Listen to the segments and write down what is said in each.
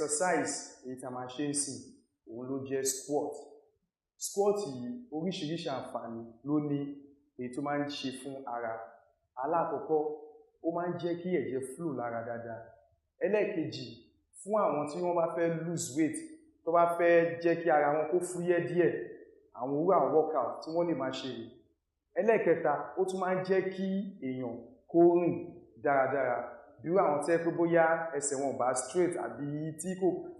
exercise èyí tí a máa ṣe ń sìn òun ló jẹ́ squat. Squat yìí oríṣiríṣi àǹfààní ló ní èyí tó máa ń ṣe fún ara. Alákọ̀ọ́kọ́, ó máa ń jẹ́ kí ẹ̀jẹ̀ flow lára dáadáa. Ẹlẹ́ẹ̀kejì, fún àwọn tí wọ́n bá fẹ́ lose weight, tó bá fẹ́ jẹ́ kí ara wọn kó fúyẹ́ díẹ̀, àwọn irú àwọn workout tí wọ́n lè máa ṣe rèé. Ẹlẹ́ẹ̀kẹta, ó tún máa ń jẹ́ kí èèyàn kó rìn dáradára. Bí àwọn tẹ́ pé bóyá ẹsẹ̀ wọn ò bá straight àbí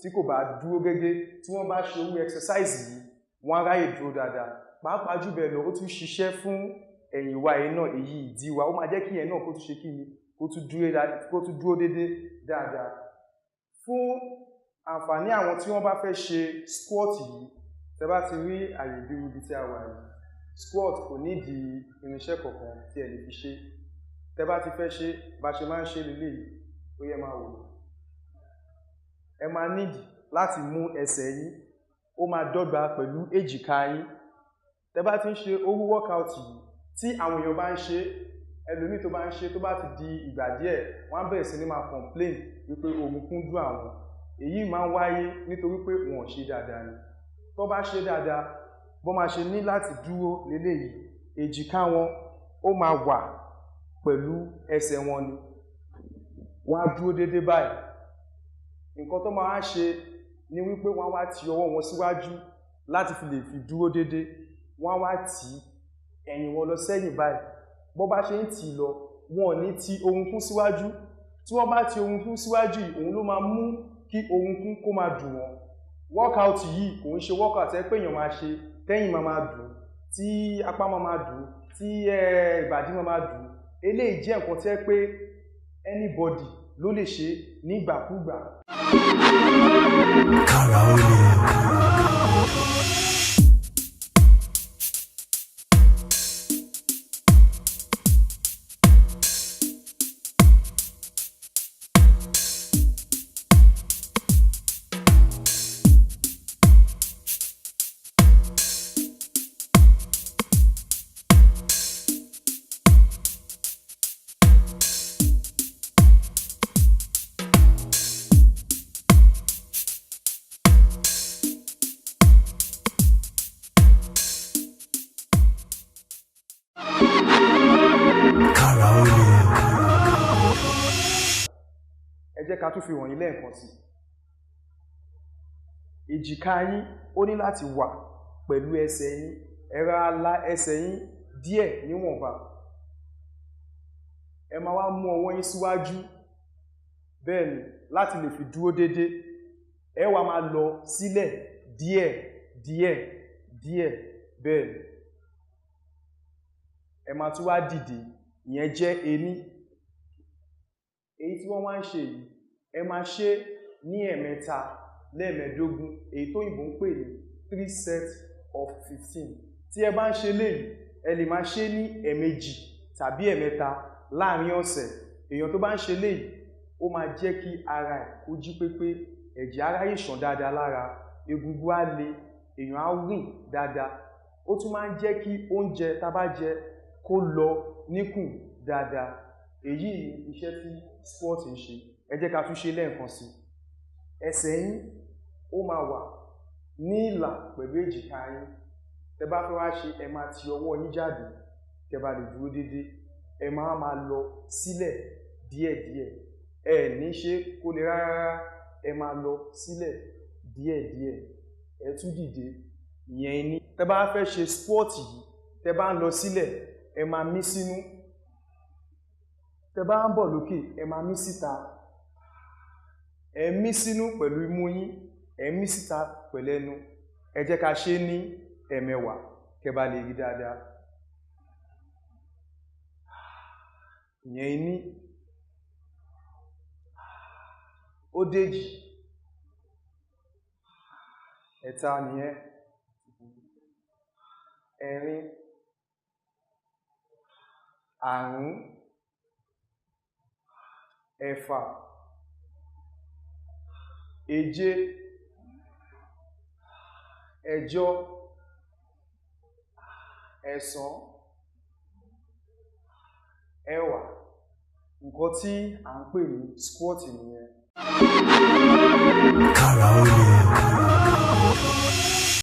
tí kò bá dúró gẹ́gẹ́, tí wọ́n bá ṣe irú exercise yìí, wọ́n á ráyè dúró dáadáa. Pàápàá jù bẹ́ẹ̀ lọ, ó tún ṣiṣẹ́ fún ẹ̀yìn wa yìí náà, èyí ìdí wa. Ó máa jẹ́ kí ìyẹn náà kó tún ṣe kí ni, kó tún dúró déédéé dáadáa. Fún àǹfààní àwọn tí wọ́n bá fẹ́ ṣe squat yìí, tẹ́ bá ti rí àyè bí ibi tí a wà yìí, squat kò nídìí irinṣẹ́ kankan tí ẹ lè fi ṣe. Tẹ́ bá ti fẹ́ ṣe, bá ṣe máa ń ṣe lélẹ́yìí, ó yẹ máa wò. Ẹ máa nídìí láti mú ẹsẹ̀ yín, ó máa dọ́gba pẹ̀lú èjìká yín. Tẹ́ bá ti ń ṣe orú workout yìí, tí àwọn èèyàn bá ń ṣe, ẹlòmíì tó bá ń ṣe tó bá ti di ìgbà díẹ̀, wọ́n á bẹ̀rẹ̀ sí ní máa complain wípé orúnkún dùn àwọn. Èyí máa ń wáyé nítorí pé wọn ò ṣe dáadáa ni. Tó bá ṣe dáadáa, bó máa ṣe ní láti dúró lélẹ́yìí, èjìká wọn ó máa wà pẹ̀lú ẹsẹ̀ wọn ni. Wọ́n á dúró déédéé báyìí. Nǹkan tó máa ṣe ni wípé wọ́n á wá ti ọwọ́ wọn síwájú láti fi lè fi dúró déédéé. Wọ́n á wá tì ẹ̀yìn wọn lọ sẹ́yìn báyìí. Bó bá ṣe ń tì lọ, wọn ò ní ti orúnkún síwájú. Tí wọ́n bá ti orúnkún síwájú yìí, òun ló máa mú kí orúnkún kó máa dùn wọ́n. Workout yìí kò ń ṣe workout ẹ pé èèyàn máa ṣe tẹ́yìn máa dùn, tí apá máa dùn, tí ìbàdí máa dùn. Eléyìí jẹ́ nǹkan tẹ́ pé anybody ló lè ṣe nígbàkúgbà. Kára ó lè. Ẹ jẹ́ ká tún fi wọ̀nyí lẹ́ẹ̀kan sí. Èjìká yín ó ní láti wà pẹ̀lú ẹsẹ̀ yín. Ẹ rọra la ẹsẹ̀ yín díẹ̀ níwọ̀nba. Ẹ máa wá mú ọwọ́ yín síwájú bẹ́ẹ̀ ni láti lè fi dúró déédéé. Ẹ wá máa lọ sílẹ̀ díẹ̀ díẹ̀ díẹ̀ bẹ́ẹ̀ ni. Ẹ máa tún wá dìde, ìyẹn jẹ́ ení. Èyí tí wọ́n wá ń ṣe yìí, ẹ máa ṣe ní ẹ̀mẹ́ta lẹ́ẹ̀mẹ́dógún, èyí tó òyìnbó ń pè ní 3 sets of 15. Tí ẹ bá ń ṣe léyìí, ẹ lè máa ṣe ní ẹ̀ẹ̀mejì tàbí ẹ̀ẹ̀mẹ́ta láàrin ọ̀sẹ̀. Èèyàn tó bá ń ṣe léyìí, ó máa jẹ́ kí ara ẹ̀ kó jí pépé, ẹ̀jẹ̀ á ráyè ṣàn dáadáa lára, egungun á le, èèyàn á rìn dáadáa. Ó tún máa ń jẹ́ kí oúnjẹ tá bá jẹ kó lọ níkùn dáadáa. Èyí ni iṣẹ́ tí squat ń ṣe. Ẹ jẹ́ ká tún ṣe lẹ́ẹ̀kan sí. Ẹsẹ̀ yín ó máa wà ní ìlà pẹ̀lú èjìká yín. Tẹ́ bá fẹ́ wá ṣe, ẹ máa ti ọwọ́ yín jáde kẹ́ bá lè dúró déédéé. Ẹ máa lọ sílẹ̀ díẹ̀díẹ̀. Ẹ ní ṣe kó lè rárá. Ẹ máa lọ sílẹ̀ díẹ̀díẹ̀. Ẹ tún dìde, ìyẹn ní. Tẹ́ bá fẹ́ ṣe squat yìí, tẹ́ bá ń lọ sílẹ̀, ẹ máa mí sínú. Tẹ́ bá ń bọ̀ lókè, ẹ máa mí síta. Ẹ mí sínú pẹ̀lú imú yín, ẹ mí síta pẹ̀lú ẹnu. Ẹ jẹ́ ká ṣe ní ẹ̀mẹ́wàá kẹ́ bá lè rí dáadáa. Ìyẹn ní. Ó déjì. Ẹ̀ta nìyẹn. Ẹ̀rin. Àrún. Ẹ̀fà. Èje. Ẹ̀jọ. Ẹ̀sán. Ẹ̀wá. Nǹkan tí à ń pè ní squat nìyẹn. kára ó lè.